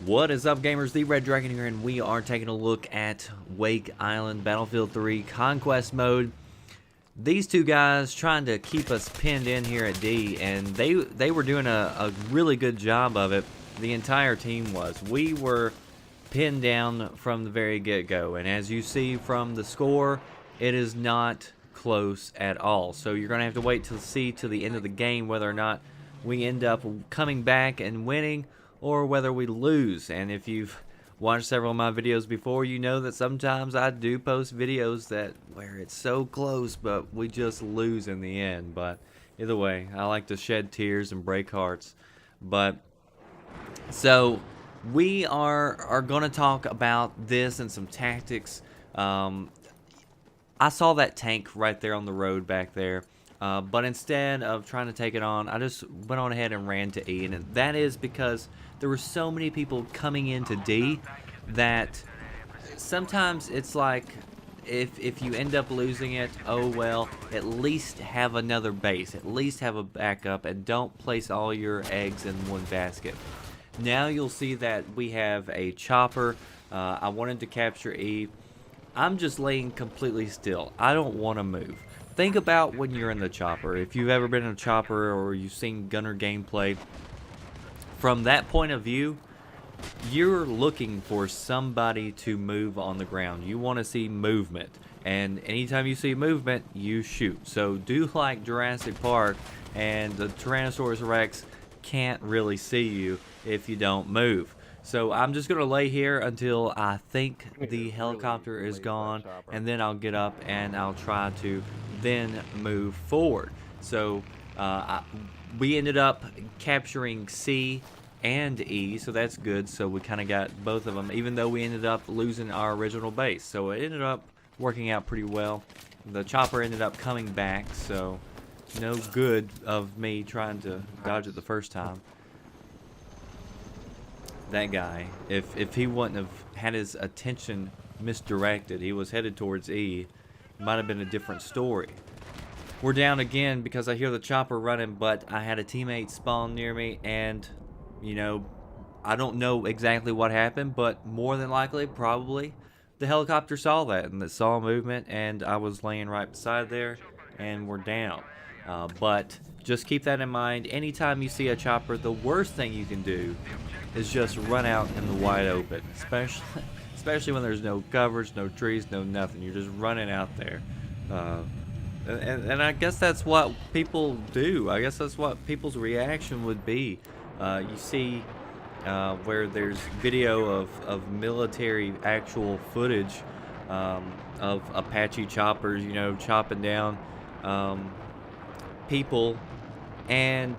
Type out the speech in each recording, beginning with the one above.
What is up, gamers? The Red Dragon here, and we are taking a look at Wake Island Battlefield 3 Conquest Mode. These two guys trying to keep us pinned in here at D, and they were doing a really good job of it. The entire team was. We were pinned down from the very get-go, and as you see from the score, it is not close at all. So you're going to have to wait to see to the end of the game whether or not we end up coming back and winning, or whether we lose. And if you've watched several of my videos before, you know that sometimes I do post videos that where it's so close but we just lose in the end. But either way, I like to shed tears and break hearts. But so we are going to talk about this and some tactics. I saw that tank right there on the road back there. But instead of trying to take it on, I just went on ahead and ran to E. And that is because there were so many people coming into D that sometimes it's like if you end up losing it, oh well, at least have another base. At least have a backup and don't place all your eggs in one basket. Now you'll see that we have a chopper. I wanted to capture E. I'm just laying completely still. I don't want to move. Think about when you're in the chopper. If you've ever been in a chopper or you've seen gunner gameplay, from that point of view, you're looking for somebody to move on the ground. You want to see movement, and anytime you see movement, you shoot. So do like Jurassic Park, and the Tyrannosaurus Rex can't really see you if you don't move. So I'm just going to lay here until I think the helicopter is gone, and then I'll get up and I'll try to then move forward. So we ended up capturing C and E, so that's good. So we kind of got both of them, even though we ended up losing our original base. So it ended up working out pretty well. The chopper ended up coming back, so no good of me trying to dodge it the first time. That guy, if he wouldn't have had his attention misdirected, he was headed towards E, might have been a different story. We're down again because I hear the chopper running, but I had a teammate spawn near me, and you know, I don't know exactly what happened, but more than likely, probably, the helicopter saw that, and it saw movement, and I was laying right beside there, and we're down. But just keep that in mind. Anytime you see a chopper, the worst thing you can do is just run out in the wide open, especially when there's no coverage, no trees, no nothing. You're just running out there. And I guess that's what people do. I guess that's what people's reaction would be. You see where there's video of military actual footage of Apache choppers, you know, chopping down people, and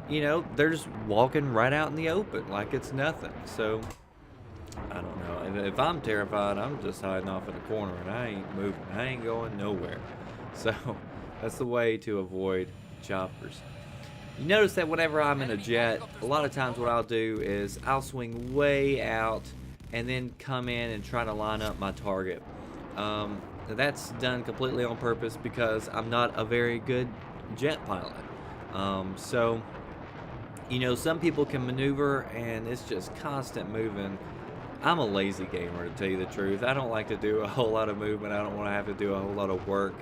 you know, they're just walking right out in the open like it's nothing. So I don't know, if I'm terrified, I'm just hiding off in a corner and I ain't moving. I ain't going nowhere. So that's the way to avoid choppers. You notice that whenever I'm in a jet, a lot of times what I'll do is I'll swing way out and then come in and try to line up my target. That's done completely on purpose because I'm not a very good jet pilot. So you know, some people can maneuver and it's just constant moving. I'm a lazy gamer, to tell you the truth. I don't like to do a whole lot of movement. I don't want to have to do a whole lot of work.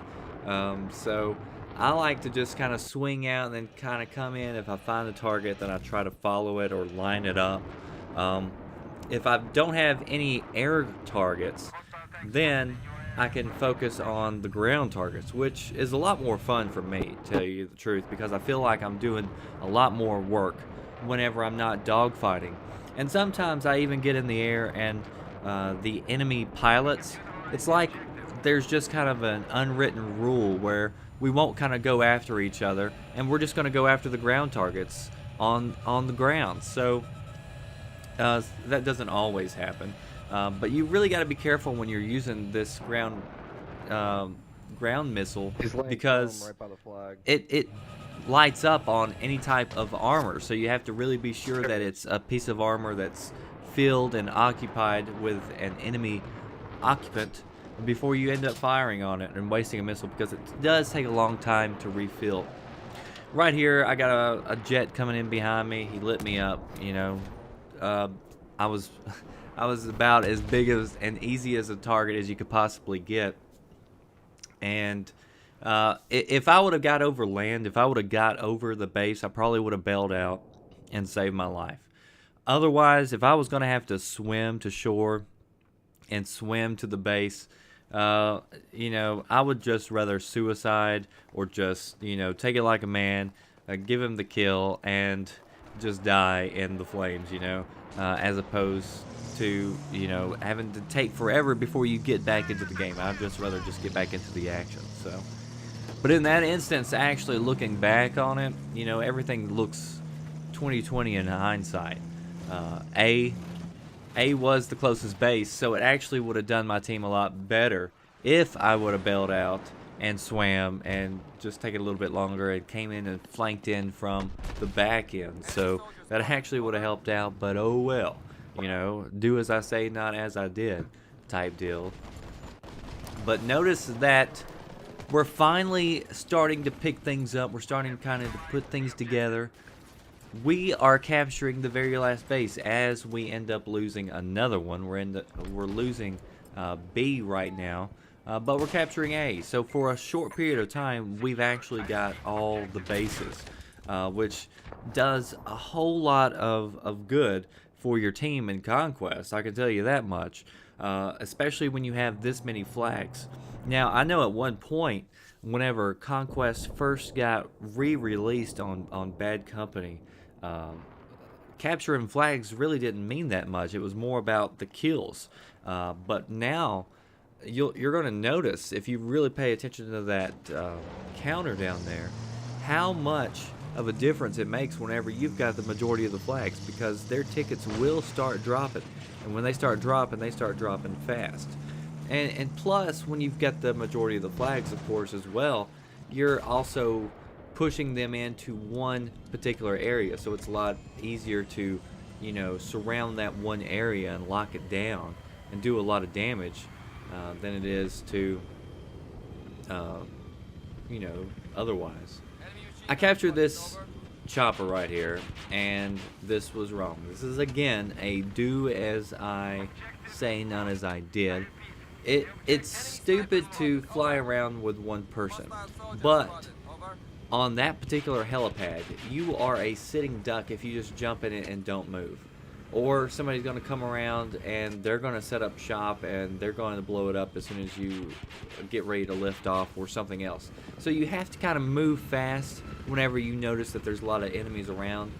So I like to just kind of swing out and then kind of come in. If I find a target, then I try to follow it or line it up. If I don't have any air targets, then I can focus on the ground targets, which is a lot more fun for me, to tell you the truth, because I feel like I'm doing a lot more work whenever I'm not dogfighting. And sometimes I even get in the air and the enemy pilots, it's like there's just kind of an unwritten rule where we won't kind of go after each other, and we're just going to go after the ground targets on the ground. So that doesn't always happen. But you really got to be careful when you're using this ground missile, because right by the flag. it lights up on any type of armor. So you have to really be sure that it's a piece of armor that's filled and occupied with an enemy occupant before you end up firing on it and wasting a missile, because it does take a long time to refill. Right here, I got a jet coming in behind me. He lit me up, you know. I was I was about as big as and easy as a target as you could possibly get. And if I would have got over land, if I would have got over the base, I probably would have bailed out and saved my life. Otherwise, if I was going to have to swim to shore and swim to the base, I would just rather suicide or just, take it like a man, give him the kill, and just die in the flames, as opposed to, having to take forever before you get back into the game. I'd just rather just get back into the action, so. But in that instance, actually looking back on it, everything looks 2020 in hindsight. A was the closest base, so it actually would have done my team a lot better if I would have bailed out and swam and just take it a little bit longer and came in and flanked in from the back end. So that actually would have helped out, but oh well. Do as I say, not as I did type deal. But notice that we're finally starting to pick things up. We're starting kind of to put things together. We are capturing the very last base as we end up losing another one. We're losing B right now, but we're capturing A. So for a short period of time, we've actually got all the bases, which does a whole lot of good for your team in Conquest. I can tell you that much, especially when you have this many flags. Now, I know at one point, whenever Conquest first got re-released on Bad Company, capturing flags really didn't mean that much. It was more about the kills. But now you're going to notice, if you really pay attention to that counter down there, how much of a difference it makes whenever you've got the majority of the flags, because their tickets will start dropping. And when they start dropping fast. And plus, when you've got the majority of the flags, of course, as well, you're also pushing them into one particular area, so it's a lot easier to surround that one area and lock it down and do a lot of damage than it is to otherwise. I captured this chopper right here, and this was wrong. This is again a do as I say, not as I did. It's stupid to fly around with one person, but on that particular helipad, you are a sitting duck if you just jump in it and don't move. Or somebody's going to come around and they're going to set up shop and they're going to blow it up as soon as you get ready to lift off, or something else. So you have to kind of move fast whenever you notice that there's a lot of enemies around.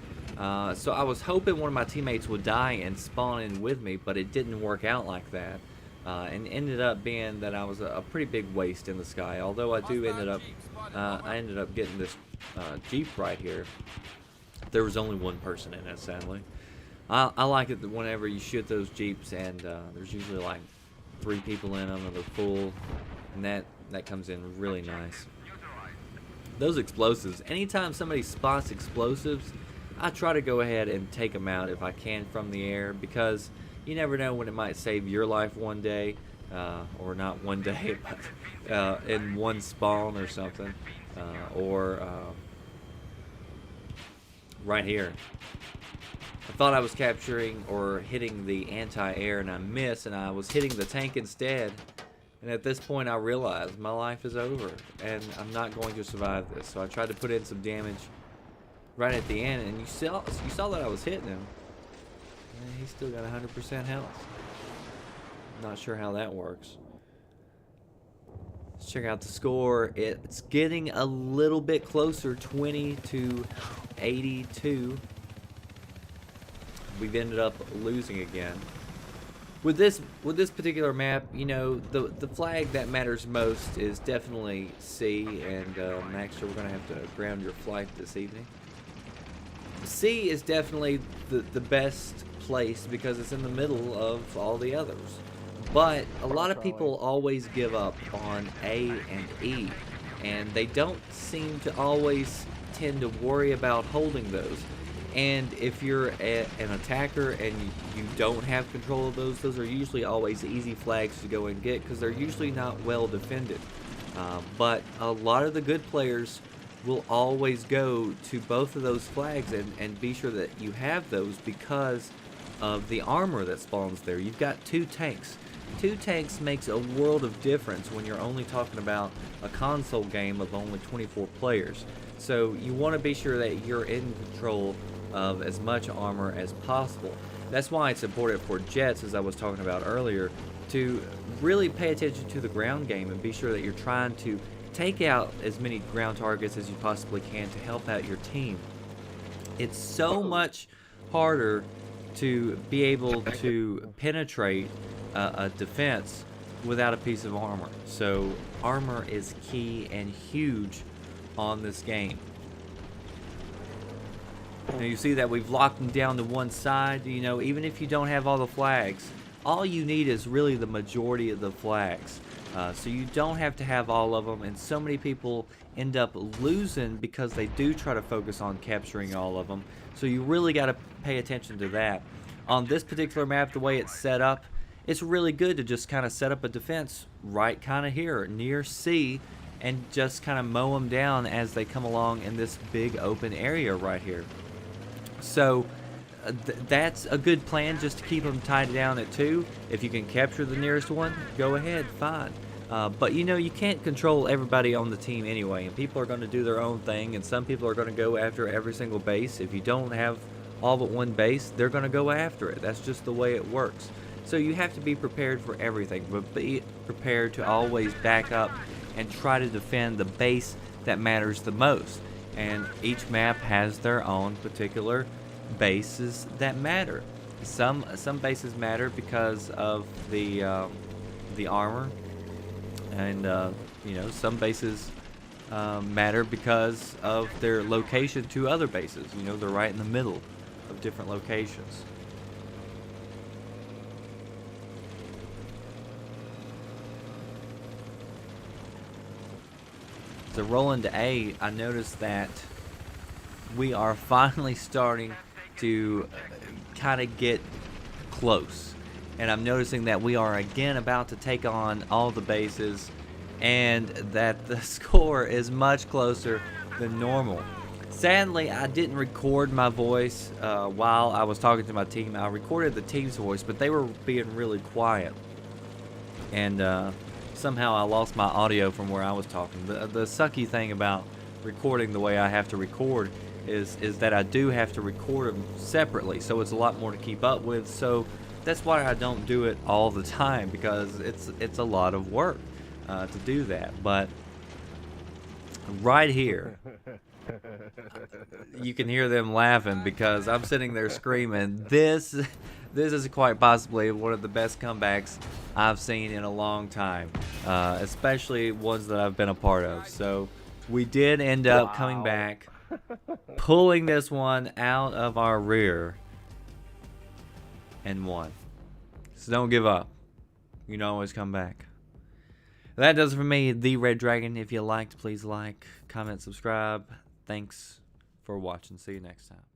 So I was hoping one of my teammates would die and spawn in with me, but it didn't work out like that. And ended up being that I was a pretty big waste in the sky. Although I ended up getting this Jeep right here. There was only one person in it, sadly. I like it that whenever you shoot those Jeeps and there's usually like 3 people in them and they're full, and that comes in really nice. Those explosives, anytime somebody spots explosives, I try to go ahead and take them out if I can from the air, because you never know when it might save your life one day, or not one day, but in one spawn or something, or right here. I thought I was capturing or hitting the anti-air, and I missed, and I was hitting the tank instead. And at this point, I realized my life is over, and I'm not going to survive this. So I tried to put in some damage right at the end, and you saw that I was hitting him. And he's still got 100% health. Not sure how that works. Let's check out the score. It's getting a little bit closer, 20 to 82. We've ended up losing again. With this particular map, the flag that matters most is definitely C, and Max, we're gonna have to ground your flight this evening. C is definitely the best place because it's in the middle of all the others. But a lot of people always give up on A and E, and they don't seem to always tend to worry about holding those. And if you're an attacker and you don't have control of those are usually always easy flags to go and get because they're usually not well defended. But a lot of the good players will always go to both of those flags and be sure that you have those, because of the armor that spawns there. You've got 2 tanks. 2 tanks makes a world of difference when you're only talking about a console game of only 24 players. So you want to be sure that you're in control of as much armor as possible. That's why it's important for jets, as I was talking about earlier, to really pay attention to the ground game and be sure that you're trying to take out as many ground targets as you possibly can to help out your team. It's so much harder to be able to penetrate a defense without a piece of armor. So armor is key and huge on this game. Now you see that we've locked them down to one side. You know, even if you don't have all the flags, all you need is really the majority of the flags. So you don't have to have all of them, and so many people end up losing because they do try to focus on capturing all of them. So you really got to pay attention to that. On this particular map, the way it's set up, it's really good to just kind of set up a defense right kind of here near C and just kind of mow them down as they come along in this big open area right here. So that's a good plan, just to keep them tied down at 2. If you can capture the nearest one, go ahead, fine. But you know, you can't control everybody on the team anyway, and people are going to do their own thing, and some people are going to go after every single base. If you don't have all but one base, they're going to go after it. That's just the way it works. So you have to be prepared for everything, but be prepared to always back up and try to defend the base that matters the most. And each map has their own particular bases that matter. Some bases matter because of the armor, and you know, some bases matter because of their location to other bases. You know, they're right in the middle of different locations. So rolling to A, I noticed that we are finally starting to kind of get close. And I'm noticing that we are again about to take on all the bases, and that the score is much closer than normal. Sadly, I didn't record my voice while I was talking to my team. I recorded the team's voice, but they were being really quiet. And somehow I lost my audio from where I was talking. The sucky thing about recording the way I have to record is that I do have to record them separately, so it's a lot more to keep up with. So that's why I don't do it all the time, because it's a lot of work to do that. But right here, you can hear them laughing because I'm sitting there screaming. This is quite possibly one of the best comebacks I've seen in a long time, especially ones that I've been a part of. So we did end up coming back, pulling this one out of our rear, and won. So don't give up. You can always come back. That does it for me, The Red Dragon. If you liked, please like, comment, subscribe. Thanks for watching. See you next time.